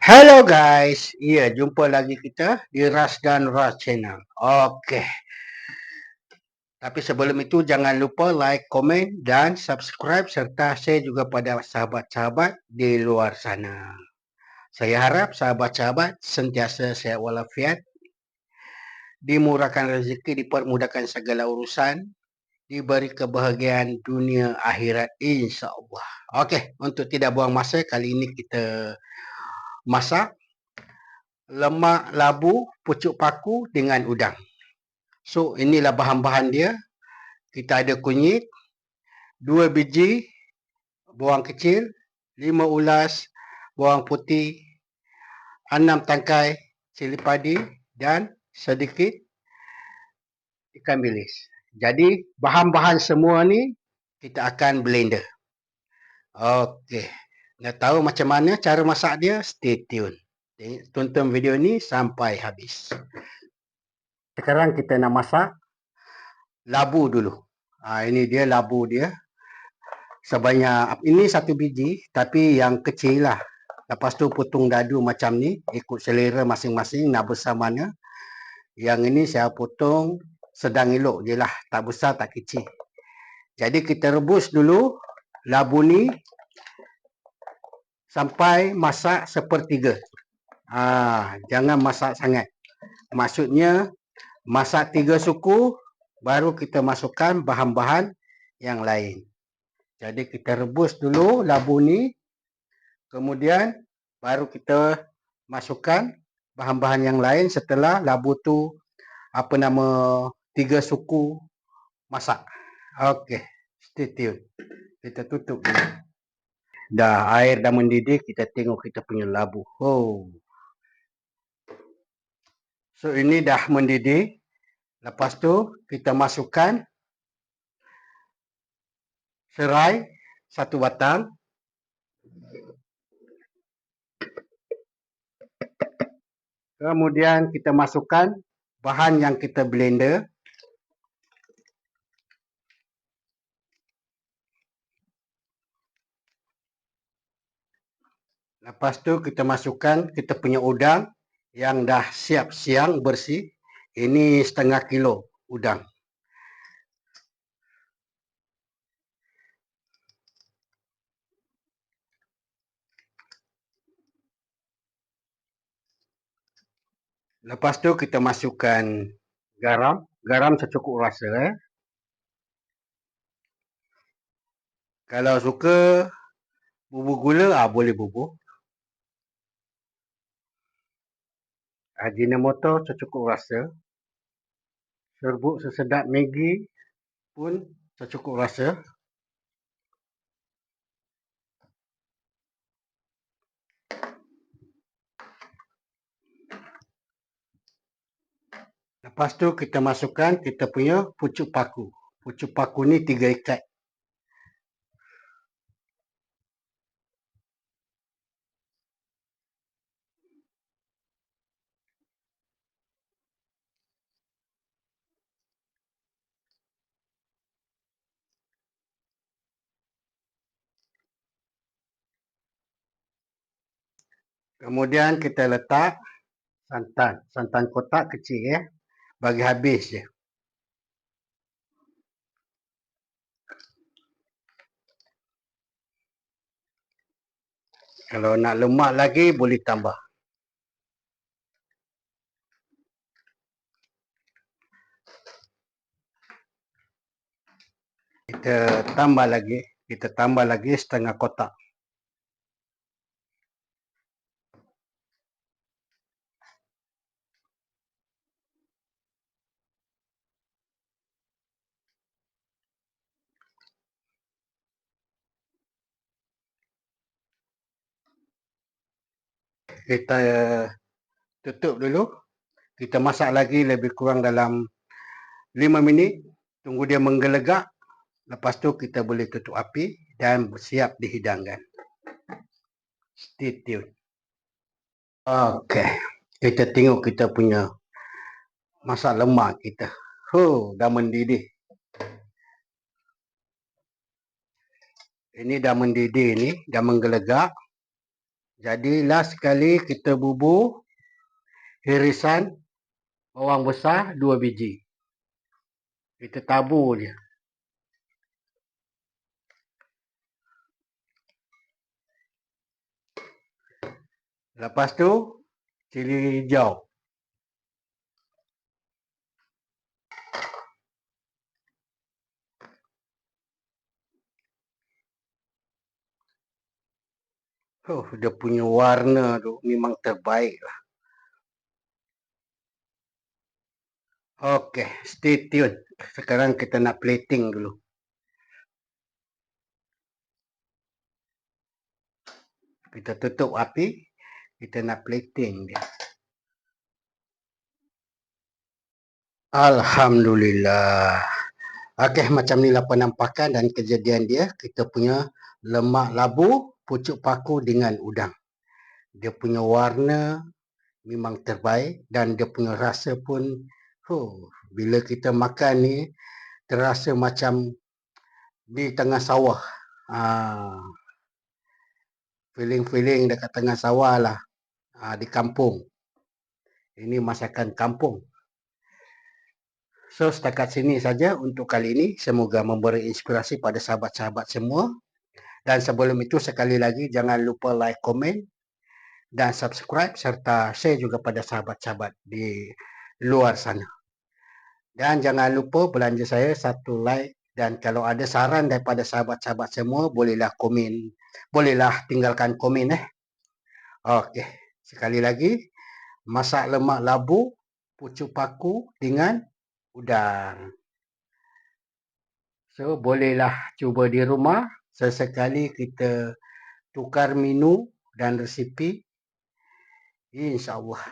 Hello guys, jumpa lagi kita di Ras dan Ras Channel. Okey, tapi sebelum itu jangan lupa like, komen dan subscribe serta share juga pada sahabat-sahabat di luar sana. Saya harap sahabat-sahabat sentiasa sehat walafiat, dimurahkan rezeki, dipermudahkan segala urusan, diberi kebahagiaan dunia akhirat insya-Allah. Okey, untuk tidak buang masa, kali ini kita masak lemak labu pucuk paku dengan udang. So, inilah bahan-bahan dia. Kita ada kunyit, 2 biji bawang kecil, 5 ulas bawang putih, 6 tangkai cili padi dan sedikit ikan bilis. Jadi, bahan-bahan semua ni kita akan blender. Okey. Nak tahu macam mana cara masak dia? Stay tune. Tonton video ni sampai habis. Sekarang kita nak masak labu dulu. Ini dia labu dia. Sebanyak, ini 1 biji tapi yang kecil lah. Lepas tu potong dadu macam ni, ikut selera masing-masing nak besar mana. Yang ini saya potong sedang elok je lah, tak besar tak kecil. Jadi kita rebus dulu labu ni sampai masak sepertiga. Jangan masak sangat. Maksudnya masak 3 suku, baru kita masukkan bahan-bahan yang lain. Jadi kita rebus dulu labu ni, kemudian baru kita masukkan bahan-bahan yang lain setelah labu tu 3 suku masak. Okey, stay tune. Kita tutup dulu. Dah air dah mendidih, kita tengok kita punya labu. So ini dah mendidih. Lepas tu kita masukkan serai 1 batang. Kemudian kita masukkan bahan yang kita blender. Lepas tu kita masukkan kita punya udang yang dah siap siang bersih. Ini setengah kilo udang. Lepas tu kita masukkan garam. Garam secukup rasa. Kalau suka bubur gula, boleh bubur. Ajinomoto secukup rasa. Serbuk sesedap Maggi pun secukup rasa. Lepas tu kita masukkan kita punya pucuk paku. Pucuk paku ni 3 ikat. Kemudian kita letak santan. Santan kotak kecil ya. Bagi habis je. Kalau nak lemak lagi boleh tambah. Kita tambah lagi setengah kotak. Kita tutup dulu. Kita masak lagi lebih kurang dalam 5 minit. Tunggu dia menggelegak. Lepas tu kita boleh tutup api dan siap dihidangkan. Stay tune. Okey. Kita tengok kita punya masak lemak kita. Dah mendidih. Ini dah mendidih ni, dah menggelegak. Jadi last sekali kita bubur irisan bawang besar 2 biji. Kita tabur je. Lepas tu cili hijau. Dia punya warna tu memang terbaik lah. Okey, stay tune. Sekarang kita nak plating dulu. Kita tutup api, kita nak plating dia. Alhamdulillah. Okey, macam ni lah penampakan dan kejadian dia. Kita punya lemak labu, pucuk paku dengan udang. Dia punya warna memang terbaik dan dia punya rasa pun bila kita makan ni terasa macam di tengah sawah. Feeling dekat tengah sawah lah. Di kampung. Ini masakan kampung. So setakat sini saja untuk kali ini. Semoga memberi inspirasi pada sahabat-sahabat semua. Dan sebelum itu sekali lagi jangan lupa like, komen dan subscribe serta share juga pada sahabat-sahabat di luar sana. Dan jangan lupa belanja saya satu like, dan kalau ada saran daripada sahabat-sahabat semua bolehlah komen. Bolehlah tinggalkan komen Okey, sekali lagi masak lemak labu, pucuk paku dengan udang. So bolehlah cuba di rumah. Sesekali kita tukar menu dan resipi. InsyaAllah.